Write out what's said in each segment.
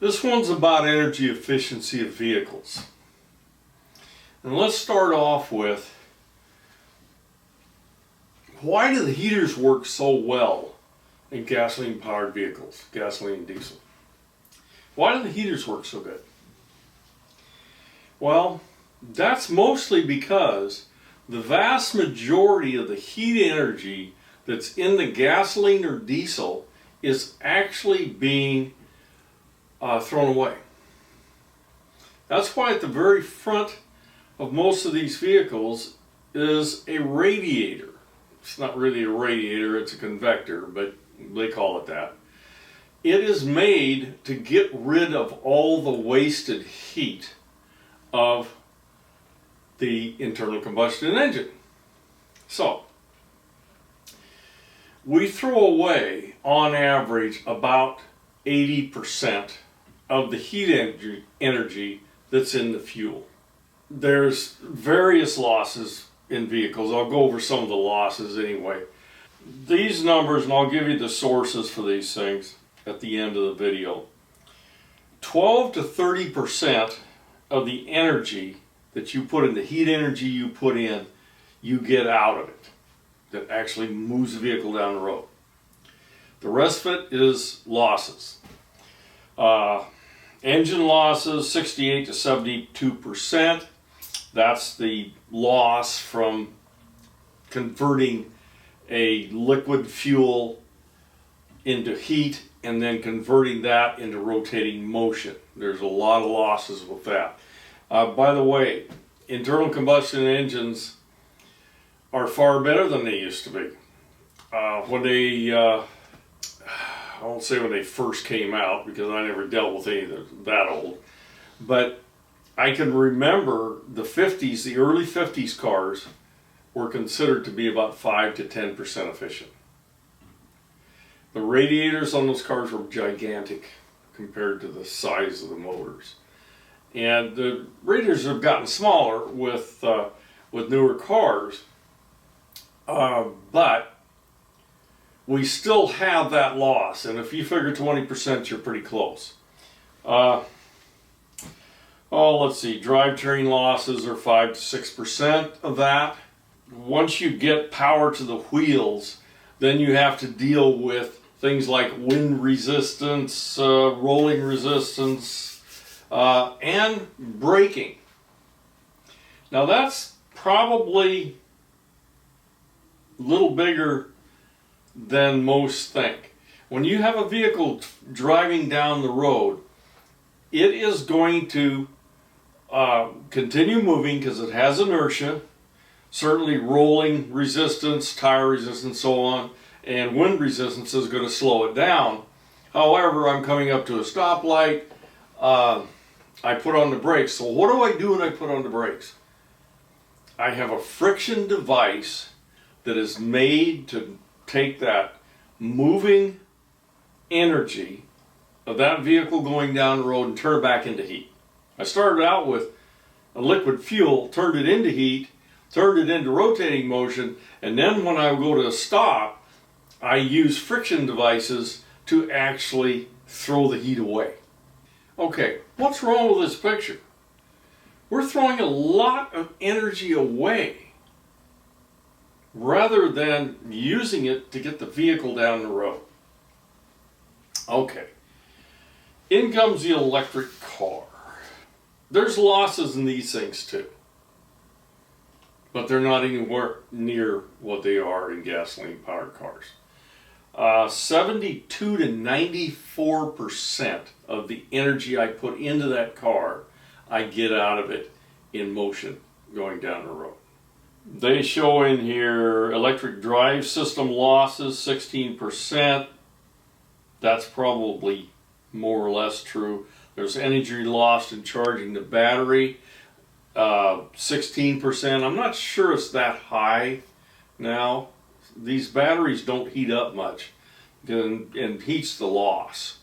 This one's about energy efficiency of vehicles. And let's start off with, why do the heaters work so well in gasoline-powered vehicles, gasoline and diesel? Why do the heaters work so good? Well, that's mostly because the vast majority of the heat energy that's in the gasoline or diesel is actually being thrown away. That's why at the very front of most of these vehicles is a radiator. It's not really a radiator, it's a convector, but they call it that. It is made to get rid of all the wasted heat of the internal combustion engine. So, we throw away, on average, about 80% of the heat energy that's in the fuel. There's various losses in vehicles. I'll go over some of the losses anyway. These numbers, and I'll give you the sources for these things at the end of the video. 12 to 30% of the energy that you put in, the heat energy you put in, you get out of it. That actually moves the vehicle down the road. The rest of it is losses. Engine losses, 68 to 72%. That's the loss from converting a liquid fuel into heat and then converting that into rotating motion. There's a lot of losses with that. By the way, internal combustion engines are far better than they used to be. When they, I won't say when they first came out because I never dealt with any that old, but I can remember the 50s, the early 50s cars were considered to be about 5 to 10% efficient. The radiators on those cars were gigantic compared to the size of the motors. And the radiators have gotten smaller with newer cars, but we still have that loss. And if you figure 20%, you're pretty close. Let's see, drivetrain losses are 5 to 6% of that. Once you get power to the wheels, then you have to deal with things like wind resistance, rolling resistance, and braking. Now that's probably a little bigger than most think. When you have a vehicle driving down the road, it is going to continue moving because it has inertia, certainly rolling resistance, tire resistance, so on, and wind resistance is going to slow it down. However, I'm coming up to a stoplight, I put on the brakes. So what do I do when I put on the brakes? I have a friction device that is made to take that moving energy of that vehicle going down the road and turn it back into heat. I started out with a liquid fuel, turned it into heat, turned it into rotating motion, and then when I go to a stop, I use friction devices to actually throw the heat away. Okay, what's wrong with this picture? We're throwing a lot of energy away rather than using it to get the vehicle down the road. Okay, in comes the electric car. There's losses in these things too, but they're not anywhere near what they are in gasoline-powered cars. 72 to 94% of the energy I put into that car, I get out of it in motion going down the road. They show in here electric drive system losses, 16%. That's probably more or less true. There's energy lost in charging the battery, 16%. I'm not sure it's that high now. These batteries don't heat up much, and heat's the loss.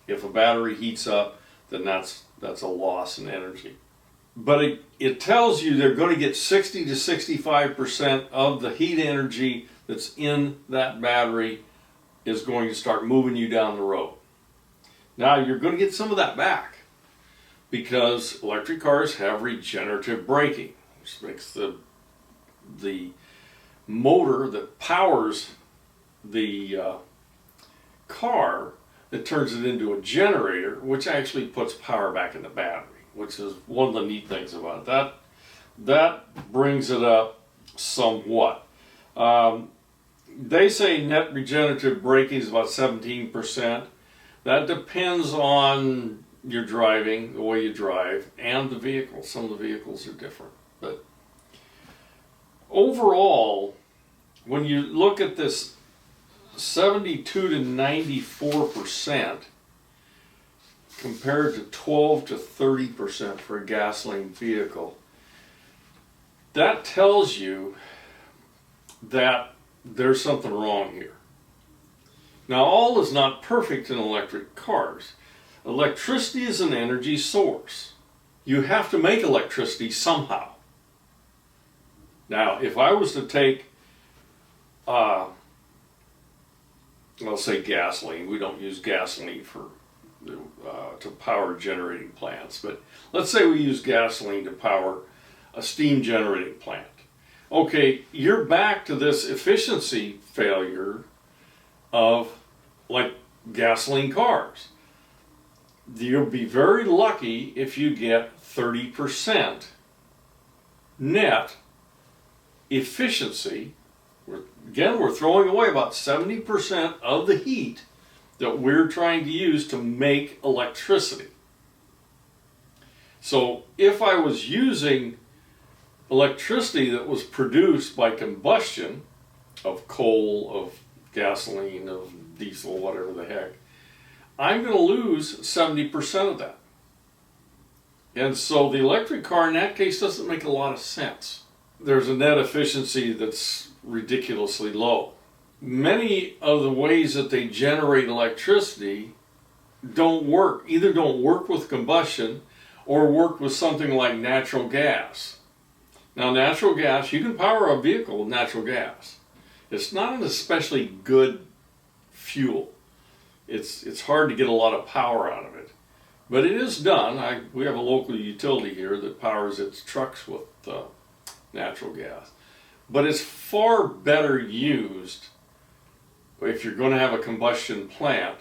If a battery heats up, then that's a loss in energy. But it tells you they're going to get 60 to 65% of the heat energy that's in that battery is going to start moving you down the road. Now you're going to get some of that back because electric cars have regenerative braking, which makes the motor that powers the car, that turns it into a generator, which actually puts power back in the battery, which is one of the neat things about it. That brings it up somewhat. They say net regenerative braking is about 17%. That depends on your driving, the way you drive, and the vehicle. Some of the vehicles are different. But overall, when you look at this 72 to 94% compared to 12 to 30% for a gasoline vehicle, that tells you that there's something wrong here. Now, all is not perfect in electric cars. Electricity is an energy source. You have to make electricity somehow. Now, if I was to take, let's say gasoline, we don't use gasoline to power generating plants, but let's say we use gasoline to power a steam generating plant. Okay, you're back to this efficiency failure of like gasoline cars. You'll be very lucky if you get 30% net efficiency. Again, we're throwing away about 70% of the heat that we're trying to use to make electricity. So if I was using electricity that was produced by combustion of coal, of gasoline, of diesel, whatever the heck, I'm going to lose 70% of that. And so the electric car in that case doesn't make a lot of sense. There's a net efficiency that's ridiculously low. Many of the ways that they generate electricity don't work, either don't work with combustion or work with something like natural gas. Now, natural gas, you can power a vehicle with natural gas. It's not an especially good fuel. It's hard to get a lot of power out of it. But it is done. We have a local utility here that powers its trucks with natural gas. But it's far better used if you're going to have a combustion plant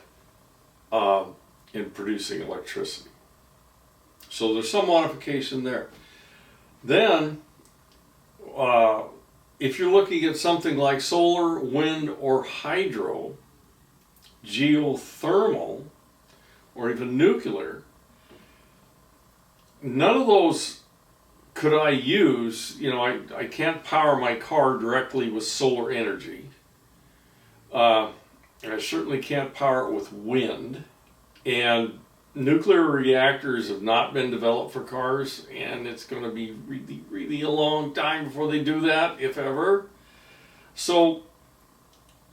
in producing electricity. So there's some modification there. Then, if you're looking at something like solar, wind, or hydro, geothermal, or even nuclear, none of those could I use. You know, I can't power my car directly with solar energy. I certainly can't power it with wind. And nuclear reactors have not been developed for cars, and it's going to be really, really a long time before they do that, if ever. So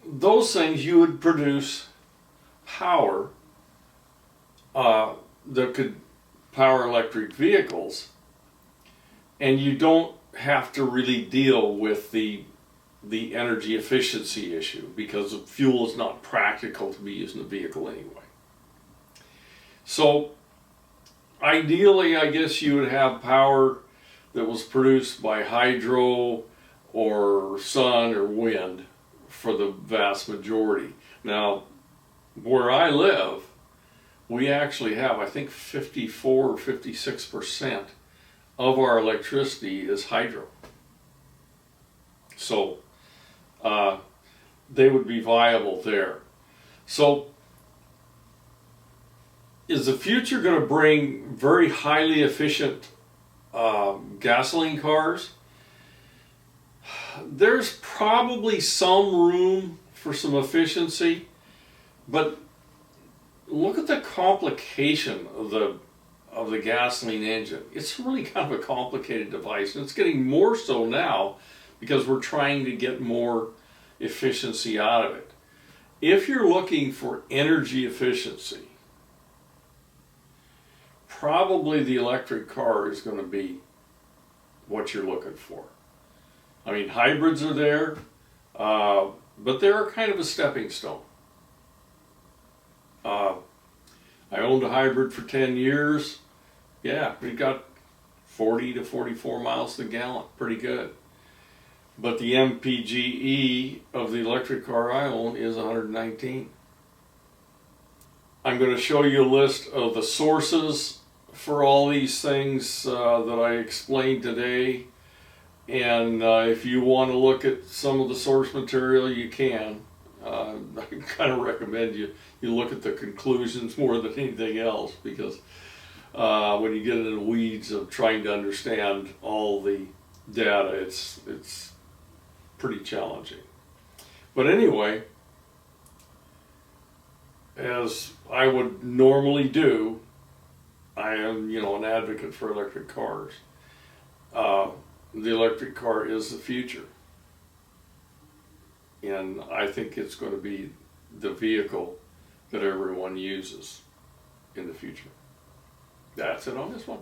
those things, you would produce power that could power electric vehicles, and you don't have to really deal with the energy efficiency issue because the fuel is not practical to be used in a vehicle anyway. So ideally, I guess you would have power that was produced by hydro or sun or wind for the vast majority. Now, where I live, we actually have, I think, 54 or 56% of our electricity is hydro. So they would be viable there. So is the future going to bring very highly efficient gasoline cars? There's probably some room for some efficiency, but look at the complication of the gasoline engine. It's really kind of a complicated device, and it's getting more so now because we're trying to get more efficiency out of it. If you're looking for energy efficiency, probably the electric car is going to be what you're looking for. I mean, hybrids are there, but they're kind of a stepping stone. I owned a hybrid for 10 years. Yeah, we got 40 to 44 miles to the gallon, pretty good. But the MPGE of the electric car I own is 119. I'm going to show you a list of the sources for all these things that I explained today. And if you want to look at some of the source material, you can. I kind of recommend you look at the conclusions more than anything else, because when you get into the weeds of trying to understand all the data, it's pretty challenging. But anyway, as I would normally do, I am, an advocate for electric cars. The electric car is the future, and I think it's going to be the vehicle that everyone uses in the future. That's it on this one.